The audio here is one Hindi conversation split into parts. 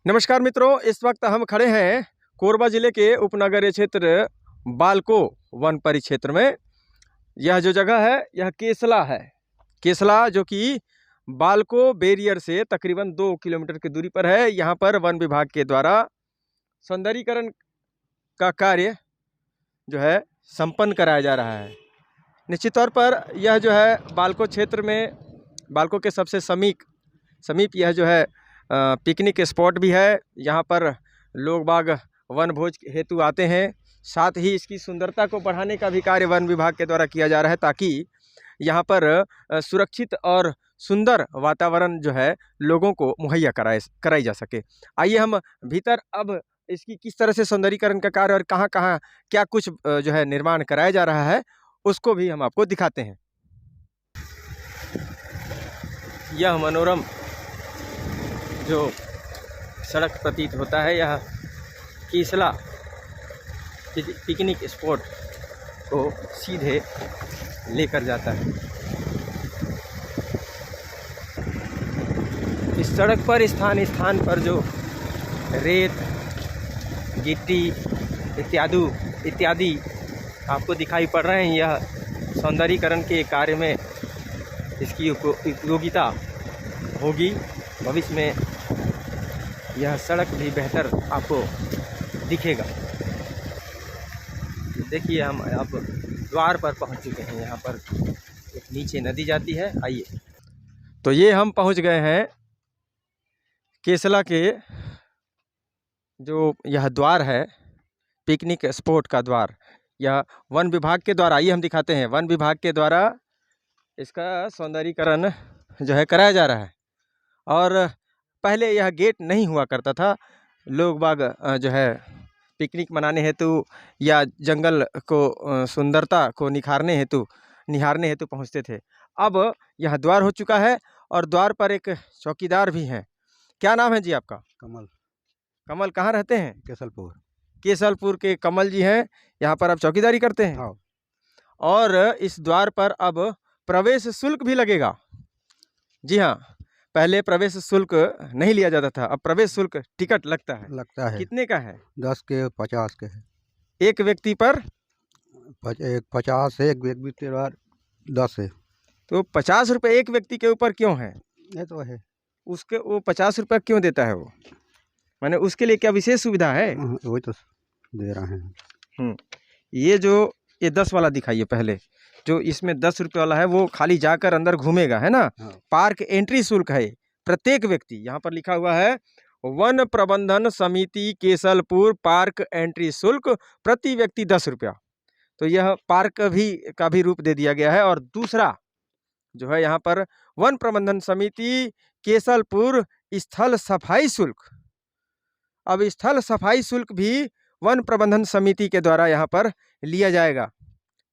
नमस्कार मित्रों, इस वक्त हम खड़े हैं कोरबा जिले के उपनगरीय क्षेत्र बालको वन परिक्षेत्र में। यह जो जगह है यह केसला है। केसला जो कि बालको बैरियर से तकरीबन 2 किलोमीटर की दूरी पर है। यहाँ पर वन विभाग के द्वारा सौंदर्यीकरण का कार्य जो है संपन्न कराया जा रहा है। निश्चित तौर पर यह जो है बालको क्षेत्र में, बालको के सबसे समीप यह जो है पिकनिक स्पॉट भी है। यहाँ पर लोग बाग वन भोज हेतु आते हैं। साथ ही इसकी सुंदरता को बढ़ाने का भी कार्य वन विभाग के द्वारा किया जा रहा है, ताकि यहाँ पर सुरक्षित और सुंदर वातावरण जो है लोगों को मुहैया कराई जा सके। आइए हम भीतर अब इसकी किस तरह से सौंदर्यीकरण का कार्य और कहाँ क्या कुछ जो है निर्माण कराया जा रहा है उसको भी हम आपको दिखाते हैं। यह मनोरम जो सड़क प्रतीत होता है, यह केसला पिकनिक स्पॉट को सीधे लेकर जाता है। इस सड़क पर स्थान स्थान पर जो रेत, गिट्टी इत्यादि आपको दिखाई पड़ रहे हैं, यह सौंदर्यीकरण के कार्य में इसकी उपयोगिता होगी। भविष्य में यह सड़क भी बेहतर आपको दिखेगा। देखिए, हम अब द्वार पर पहुंच चुके हैं। यहाँ पर एक नीचे नदी जाती है। आइए, तो ये हम पहुंच गए हैं केसला के जो यह द्वार है, पिकनिक स्पॉट का द्वार। यह वन विभाग के द्वारा, आइए हम दिखाते हैं, वन विभाग के द्वारा इसका सौंदर्यीकरण जो है कराया जा रहा है। और पहले यह गेट नहीं हुआ करता था। लोग बाग जो है पिकनिक मनाने हेतु या जंगल को सुंदरता को निहारने हेतु पहुंचते थे। अब यह द्वार हो चुका है और द्वार पर एक चौकीदार भी हैं। क्या नाम है जी आपका? कमल। कमल, कहाँ रहते हैं? केसलपुर के कमल जी हैं। यहाँ पर आप चौकीदारी करते हैं। हाँ। और इस द्वार पर अब प्रवेश शुल्क भी लगेगा। जी हाँ, पहले प्रवेश शुल्क नहीं लिया जाता था, अब प्रवेश शुल्क टिकट लगता है। कितने का है? 10 के 50 के है। एक व्यक्ति पर 50 है, एक व्यक्ति पर 10 है। तो 50 रुपये एक व्यक्ति के ऊपर क्यों है? ये तो है। उसके वो 50 रुपये क्यों देता है वो? माने उसके लिए क्या विशेष सुविधा है? वही तो दे रहे हैं। ये जो ये 10 वाला दिखाइए पहले। जो इसमें 10 रुपये वाला है वो खाली जाकर अंदर घूमेगा, है ना? हाँ। पार्क एंट्री शुल्क है प्रत्येक व्यक्ति। यहाँ पर लिखा हुआ है वन प्रबंधन समिति केसलपुर पार्क एंट्री शुल्क प्रति व्यक्ति 10 रुपया। तो यह पार्क का भी रूप दे दिया गया है। और दूसरा जो है यहाँ पर वन प्रबंधन समिति केसलपुर स्थल सफाई शुल्क। अब स्थल सफाई शुल्क भी वन प्रबंधन समिति के द्वारा यहाँ पर लिया जाएगा।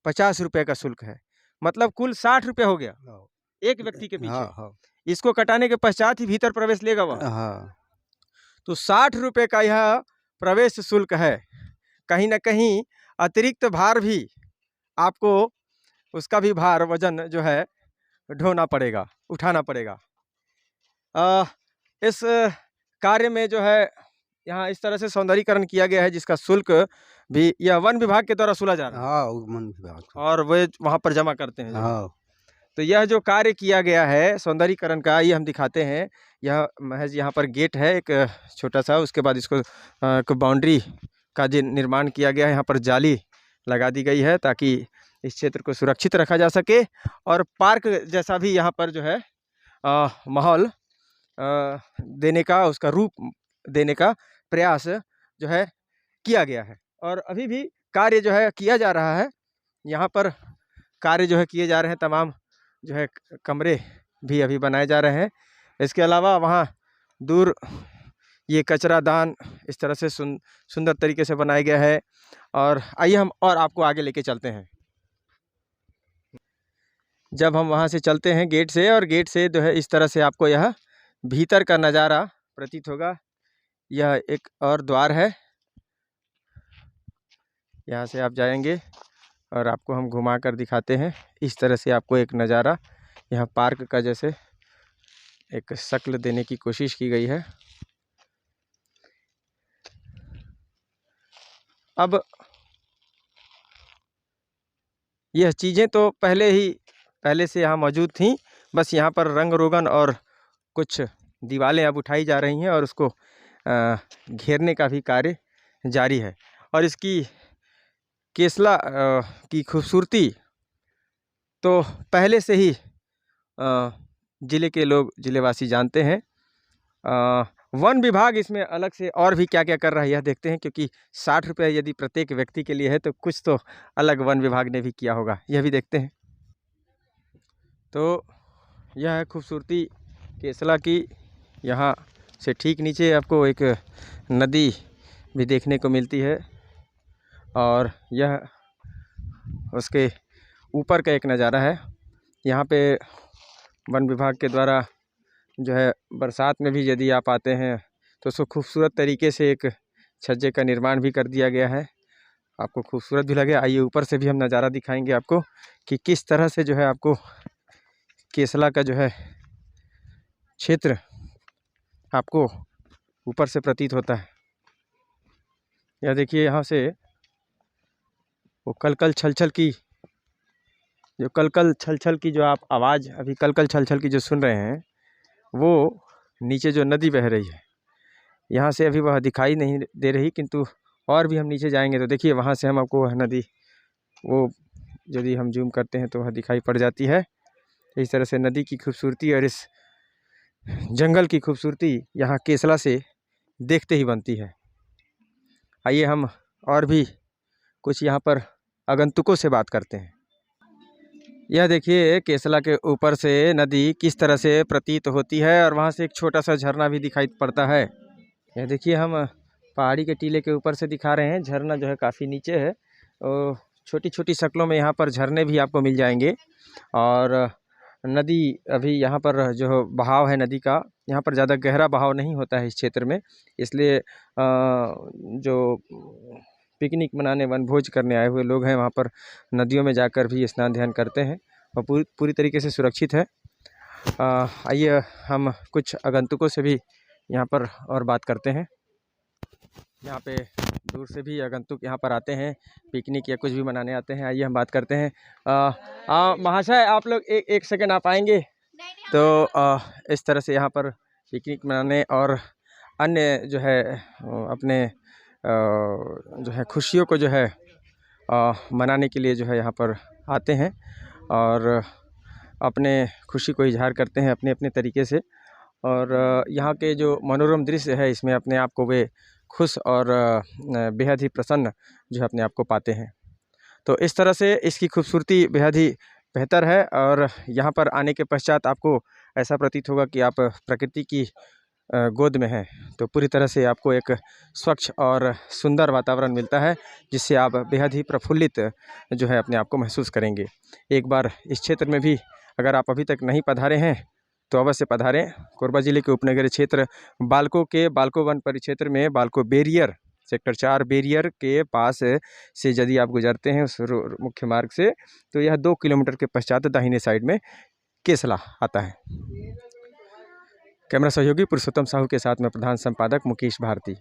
50 रुपये का शुल्क है, मतलब कुल 60 रुपये हो गया एक व्यक्ति के पीछे। हाँ। इसको कटाने के पश्चात ही भीतर प्रवेश लेगा वह। हाँ। तो 60 रुपये का यह प्रवेश शुल्क है। कहीं ना कहीं अतिरिक्त भार भी आपको, उसका भी भार वजन जो है उठाना पड़ेगा। इस कार्य में जो है यहाँ इस तरह से सौंदर्यीकरण किया गया है, जिसका शुल्क भी यह वन विभाग के द्वारा वसूला जा रहा है। हाँ, वन विभाग और वे वहाँ पर जमा करते हैं। हाँ। तो यह जो कार्य किया गया है सौंदर्यीकरण का, ये हम दिखाते हैं। यह महज यहाँ पर गेट है एक छोटा सा, उसके बाद इसको बाउंड्री का जो निर्माण किया गया है, यहाँ पर जाली लगा दी गई है ताकि इस क्षेत्र को सुरक्षित रखा जा सके। और पार्क जैसा भी यहाँ पर जो है माहौल देने का, उसका रूप देने का प्रयास जो है किया गया है। और अभी भी कार्य जो है किया जा रहा है। यहाँ पर कार्य जो है किए जा रहे हैं, तमाम जो है कमरे भी अभी बनाए जा रहे हैं। इसके अलावा वहाँ दूर ये कचरा दान इस तरह से सुंदर तरीके से बनाया गया है। और आइए हम और आपको आगे लेके चलते हैं। जब हम वहाँ से चलते हैं गेट से, और गेट से जो है इस तरह से आपको यह भीतर का नज़ारा प्रतीत होगा। यह एक और द्वार है, यहाँ से आप जाएंगे और आपको हम घुमा कर दिखाते हैं। इस तरह से आपको एक नज़ारा यहाँ पार्क का जैसे एक शक्ल देने की कोशिश की गई है। अब यह चीज़ें तो पहले से यहाँ मौजूद थीं, बस यहाँ पर रंग रोगन और कुछ दीवारें अब उठाई जा रही हैं और उसको घेरने का भी कार्य जारी है। और इसकी केसला की खूबसूरती तो पहले से ही ज़िले के लोग ज़िलेवासी जानते हैं। वन विभाग इसमें अलग से और भी क्या क्या कर रहा है यह देखते हैं, क्योंकि 60 रुपये यदि प्रत्येक व्यक्ति के लिए है तो कुछ तो अलग वन विभाग ने भी किया होगा, यह भी देखते हैं। तो यह है खूबसूरती केसला की। यहाँ से ठीक नीचे आपको एक नदी भी देखने को मिलती है और यह उसके ऊपर का एक नज़ारा है। यहाँ पे वन विभाग के द्वारा जो है बरसात में भी यदि आप आते हैं तो उसको खूबसूरत तरीके से एक छज्जे का निर्माण भी कर दिया गया है, आपको खूबसूरत भी लगे। आइए ऊपर से भी हम नज़ारा दिखाएंगे आपको कि किस तरह से जो है आपको केसला का जो है क्षेत्र आपको ऊपर से प्रतीत होता है। यह देखिए, यहाँ से वो कलकल छलछल की जो आप आवाज़ अभी कलकल छलछल की जो सुन रहे हैं, वो नीचे जो नदी बह रही है, यहाँ से अभी वह दिखाई नहीं दे रही, किंतु और भी हम नीचे जाएंगे तो देखिए वहाँ से हम आपको वह नदी, वो यदि हम जूम करते हैं तो वह दिखाई पड़ जाती है। इस तरह से नदी की खूबसूरती और इस जंगल की खूबसूरती यहाँ केसला से देखते ही बनती है। आइए हम और भी कुछ यहाँ पर आगंतुकों से बात करते हैं। यह देखिए केसला के ऊपर से नदी किस तरह से प्रतीत होती है और वहाँ से एक छोटा सा झरना भी दिखाई पड़ता है। यह देखिए, हम पहाड़ी के टीले के ऊपर से दिखा रहे हैं, झरना जो है काफ़ी नीचे है और छोटी छोटी शक्लों में यहाँ पर झरने भी आपको मिल जाएंगे। और नदी अभी यहाँ पर जो बहाव है नदी का, यहाँ पर ज़्यादा गहरा बहाव नहीं होता है इस क्षेत्र में, इसलिए जो पिकनिक मनाने वनभोज करने आए हुए लोग हैं वहाँ पर नदियों में जाकर भी स्नान ध्यान करते हैं और पूरी तरीके से सुरक्षित है। आइए हम कुछ आगंतुकों से भी यहाँ पर और बात करते हैं। यहाँ पे दूर से भी आगंतुक यहाँ पर आते हैं, पिकनिक या कुछ भी मनाने आते हैं। आइए हम बात करते हैं। महाशय, आप लोग एक सेकंड आप आएंगे? तो इस तरह से यहाँ पर पिकनिक मनाने और अन्य जो है अपने जो है खुशियों को जो है मनाने के लिए जो है यहाँ पर आते हैं और अपने खुशी को इजहार करते हैं अपने अपने तरीके से। और यहाँ के जो मनोरम दृश्य है, इसमें अपने आप को वे खुश और बेहद ही प्रसन्न जो है अपने आप को पाते हैं। तो इस तरह से इसकी खूबसूरती बेहद ही बेहतर है और यहाँ पर आने के पश्चात आपको ऐसा प्रतीत होगा कि आप प्रकृति की गोद में हैं। तो पूरी तरह से आपको एक स्वच्छ और सुंदर वातावरण मिलता है, जिससे आप बेहद ही प्रफुल्लित जो है अपने आप को महसूस करेंगे। एक बार इस क्षेत्र में भी अगर आप अभी तक नहीं पधारे हैं तो अवश्य पधारें। कोरबा ज़िले के उपनगरीय क्षेत्र बालको वन परिक्षेत्र में बालको बैरियर सेक्टर 4 बैरियर के पास से यदि आप गुजरते हैं उस मुख्य मार्ग से, तो यह 2 किलोमीटर के पश्चात दाहिने साइड में केसला आता है। कैमरा सहयोगी पुरुषोत्तम साहू के साथ में प्रधान संपादक मुकेश भारती।